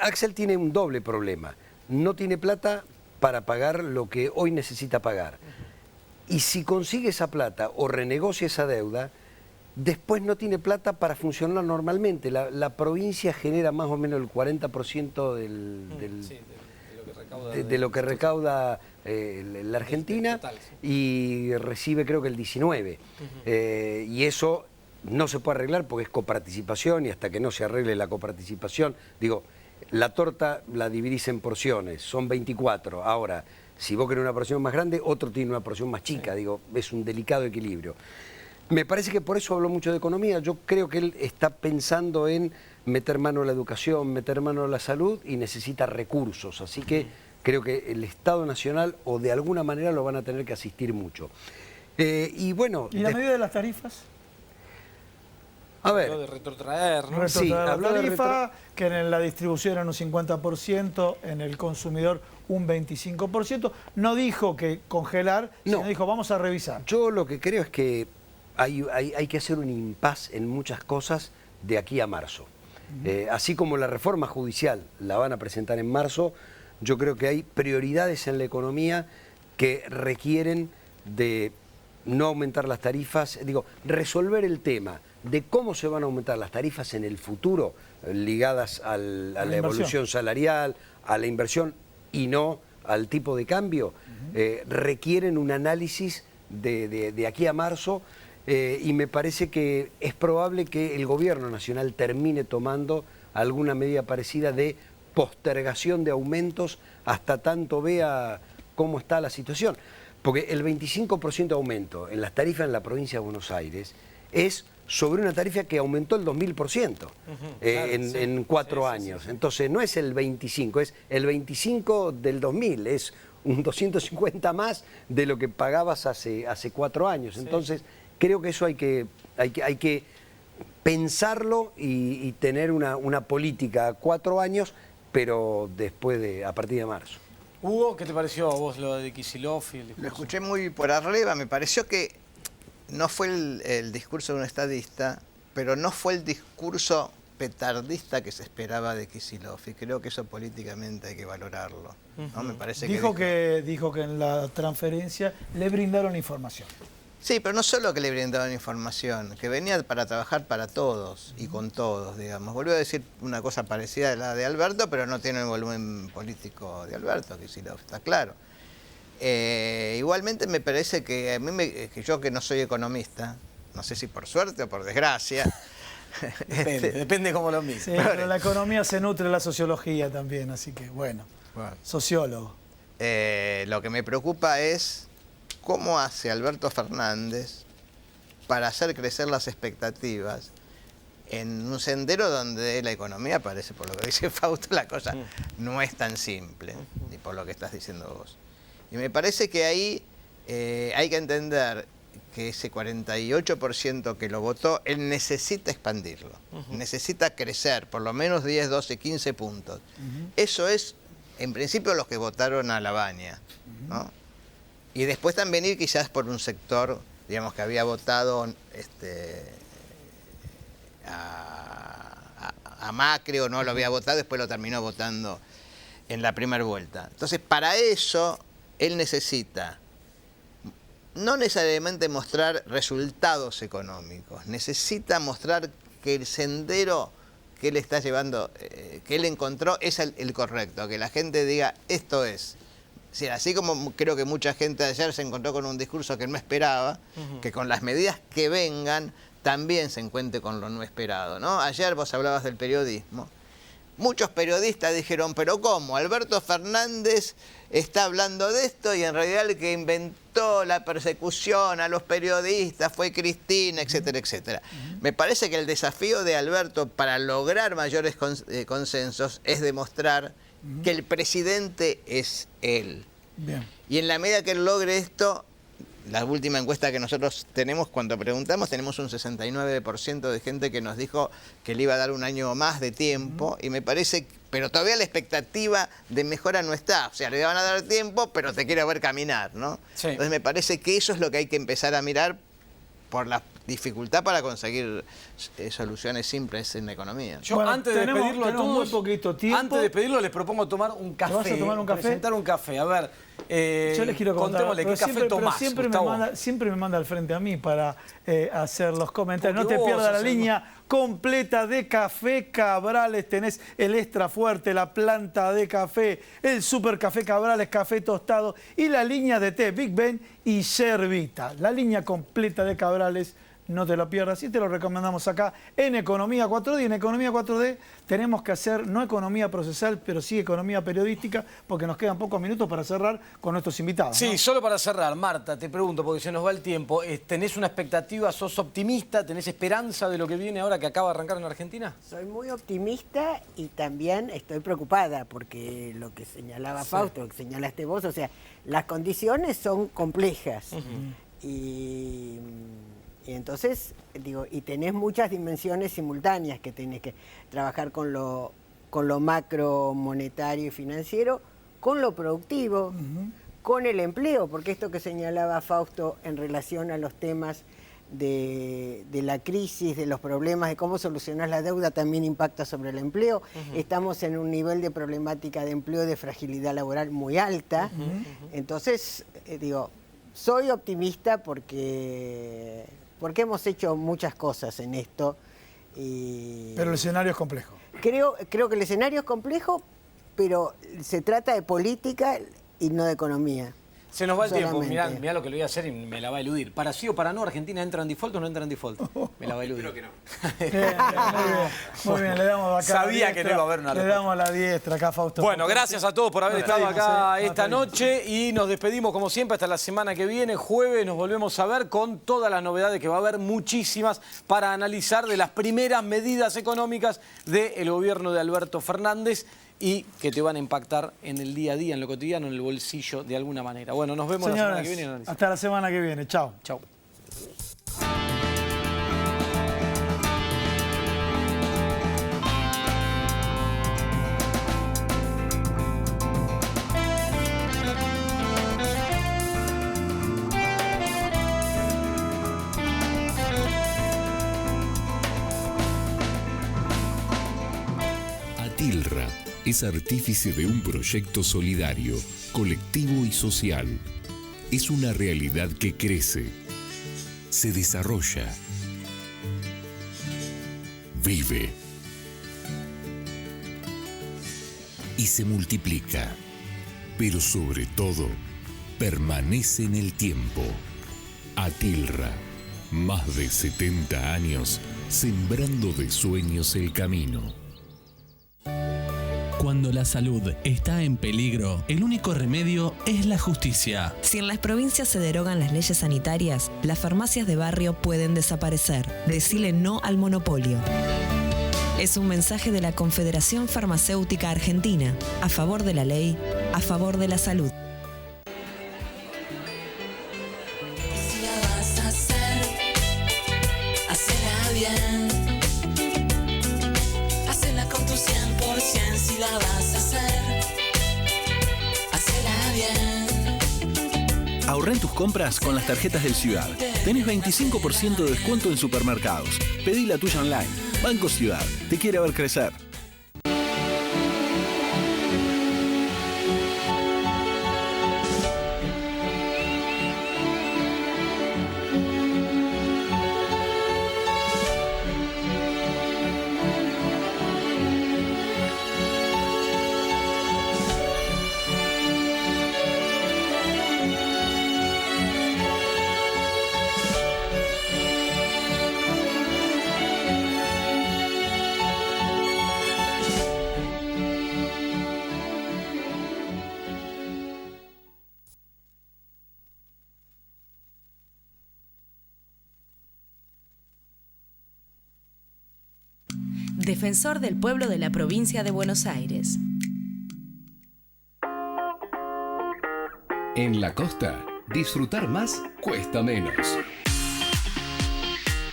Axel tiene un doble problema. No tiene plata para pagar lo que hoy necesita pagar. Y si consigue esa plata o renegocia esa deuda, después no tiene plata para funcionar normalmente. La provincia genera más o menos el 40% de lo que recauda la Argentina, y recibe creo que el 19%. Y eso no se puede arreglar porque es coparticipación, y hasta que no se arregle la coparticipación, digo, la torta la dividís en porciones, son 24. Ahora, si vos querés una porción más grande, otro tiene una porción más chica. Digo, es un delicado equilibrio. Me parece que por eso habló mucho de economía. Yo creo que él está pensando en meter mano a la educación, meter mano a la salud, y necesita recursos. Así que creo que el Estado Nacional, o de alguna manera, lo van a tener que asistir mucho. Y bueno... ¿Y la medida de las tarifas? A ver... Habló de retrotraer, ¿no? Sí, la tarifa, que en la distribución era un 50%, en el consumidor un 25%. No dijo que congelar, sino dijo vamos a revisar. Yo lo que creo es que hay que hacer un impasse en muchas cosas de aquí a marzo. Así como la reforma judicial la van a presentar en marzo, yo creo que hay prioridades en la economía que requieren de no aumentar las tarifas, resolver el tema de cómo se van a aumentar las tarifas en el futuro, ligadas a la evolución salarial, a la inversión y no al tipo de cambio, requieren un análisis de aquí a marzo. Y me parece que es probable que el gobierno nacional termine tomando alguna medida parecida de postergación de aumentos hasta tanto vea cómo está la situación. Porque el 25% de aumento en las tarifas en la provincia de Buenos Aires es sobre una tarifa que aumentó el 2000% en 4 años. Entonces no es el 25, es el 25 del 2000, es un 250 más de lo que pagabas hace 4 años. Entonces creo que eso hay que pensarlo y tener una política a 4 años, pero a partir de marzo. Hugo, ¿qué te pareció a vos lo de Kicillof y el discurso? Lo escuché muy por arriba, me pareció que no fue el discurso de un estadista, pero no fue el discurso petardista que se esperaba de Kicillof, y creo que eso políticamente hay que valorarlo, ¿no? Me parece dijo que en la transferencia le brindaron información. Sí, pero no solo que le brindaban información, que venía para trabajar para todos y con todos, digamos. Volvió a decir una cosa parecida a la de Alberto, pero no tiene el volumen político de Alberto, que sí está claro. Igualmente me parece que que yo que no soy economista, no sé si por suerte o por desgracia... Depende cómo lo mires. Sí, pero la economía se nutre de la sociología también, así que bueno. Sociólogo. Lo que me preocupa es cómo hace Alberto Fernández para hacer crecer las expectativas en un sendero donde la economía parece, por lo que dice Fausto, la cosa no es tan simple, ni por lo que estás diciendo vos. Y me parece que ahí hay que entender que ese 48% que lo votó, él necesita expandirlo, necesita crecer por lo menos 10, 12, 15 puntos. Eso es, en principio, los que votaron a Lavagna, ¿no? Y después también ir quizás por un sector, digamos, que había votado a Macri o no lo había votado, después lo terminó votando en la primera vuelta. Entonces, para eso, él necesita no necesariamente mostrar resultados económicos, necesita mostrar que el sendero que él está llevando, que él encontró, es el correcto, que la gente diga, esto es. Sí, así como creo que mucha gente ayer se encontró con un discurso que no esperaba, que con las medidas que vengan también se encuentre con lo no esperado, ¿no? Ayer vos hablabas del periodismo. Muchos periodistas dijeron, pero ¿cómo? Alberto Fernández está hablando de esto y en realidad el que inventó la persecución a los periodistas fue Cristina, etcétera, etcétera. Me parece que el desafío de Alberto para lograr mayores consensos es demostrar que el presidente es él. Bien. Y en la medida que él logre esto, la última encuesta que nosotros tenemos, cuando preguntamos, tenemos un 69% de gente que nos dijo que le iba a dar un año más de tiempo, y me parece, pero todavía la expectativa de mejora no está. O sea, le van a dar tiempo, pero te quiero ver caminar, ¿no? Sí. Entonces me parece que eso es lo que hay que empezar a mirar por la dificultad para conseguir soluciones simples en la economía. Yo antes de despedirlo a todos, muy poquito tiempo. Antes de despedirlo les propongo tomar un café. ¿Te vas a tomar un café? Presentar un café. A ver, yo les quiero contar, contémosle qué café tomás, siempre me manda al frente a mí para hacer los comentarios. Porque no te pierdas la haces línea completa de Café Cabrales. Tenés el extra fuerte, la planta de café, el super café Cabrales, café tostado y la línea de té Big Ben y Yervita. La línea completa de Cabrales. No te lo pierdas y te lo recomendamos acá en Economía 4D. En Economía 4D tenemos que hacer no economía procesal, pero sí economía periodística, porque nos quedan pocos minutos para cerrar con nuestros invitados. Sí, ¿no? Solo para cerrar, Marta, te pregunto, porque se nos va el tiempo, ¿tenés una expectativa, sos optimista, tenés esperanza de lo que viene ahora que acaba de arrancar en Argentina? Soy muy optimista y también estoy preocupada, porque lo que señalaba Fausto, lo que señalaste vos, o sea, las condiciones son complejas. Y entonces, digo, y tenés muchas dimensiones simultáneas que tenés que trabajar con lo macro monetario y financiero, con lo productivo, con el empleo, porque esto que señalaba Fausto en relación a los temas de la crisis, de los problemas, de cómo solucionar la deuda, también impacta sobre el empleo. Estamos en un nivel de problemática de empleo, de fragilidad laboral muy alta. Entonces, digo, soy optimista porque hemos hecho muchas cosas en esto. Pero el escenario es complejo. Creo que el escenario es complejo, pero se trata de política y no de economía. Se nos va el tiempo. Solamente. Mirá lo que le voy a hacer y me la va a eludir. ¿Para sí o para no, Argentina entra en default o no entra en default? Me la va a eludir. Creo que no. Muy bien, le damos acá Sabía la diestra, que no iba a haber una Le respuesta. damos la diestra acá, Fausto. Bueno, gracias a todos por haber Nos estado despedimos, acá nos esta despedimos. noche y nos despedimos como siempre hasta la semana que viene. Jueves nos volvemos a ver con todas las novedades que va a haber, muchísimas, para analizar de las primeras medidas económicas del gobierno de Alberto Fernández y que te van a impactar en el día a día, en lo cotidiano, en el bolsillo de alguna manera. Bueno, nos vemos la semana que viene. Señores, hasta la semana que viene. Chao. Chao. Atilra es artífice de un proyecto solidario, colectivo y social. Es una realidad que crece, se desarrolla, vive y se multiplica, pero sobre todo permanece en el tiempo. Atilra, más de 70 años sembrando de sueños el camino. Cuando la salud está en peligro, el único remedio es la justicia. Si en las provincias se derogan las leyes sanitarias, las farmacias de barrio pueden desaparecer. Decile no al monopolio. Es un mensaje de la Confederación Farmacéutica Argentina, a favor de la ley, a favor de la salud. Si la vas a hacer, hacela bien. Hacela con tu 100%. Si la vas a hacer, hacela bien. Ahorrá en tus compras con las tarjetas del Ciudad. Tenés 25% de descuento en supermercados. Pedí la tuya online. Banco Ciudad. Te quiere ver crecer. Defensor del pueblo de la provincia de Buenos Aires. En la costa, disfrutar más cuesta menos.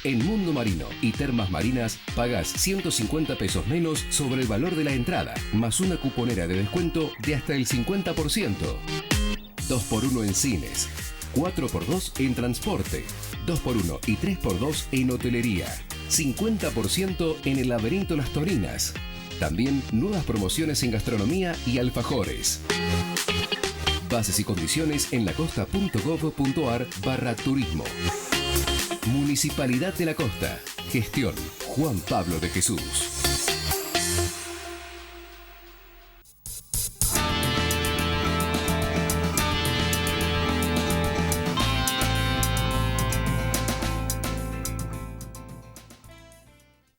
En Mundo Marino y Termas Marinas pagás 150 pesos menos sobre el valor de la entrada, más una cuponera de descuento de hasta el 50%. 2x1 en cines, 4x2 en transporte, 2x1 y 3x2 en hotelería, 50% en el Laberinto Las Torinas. También nuevas promociones en gastronomía y alfajores. Bases y condiciones en lacosta.gov.ar/turismo. Municipalidad de la Costa. Gestión Juan Pablo de Jesús.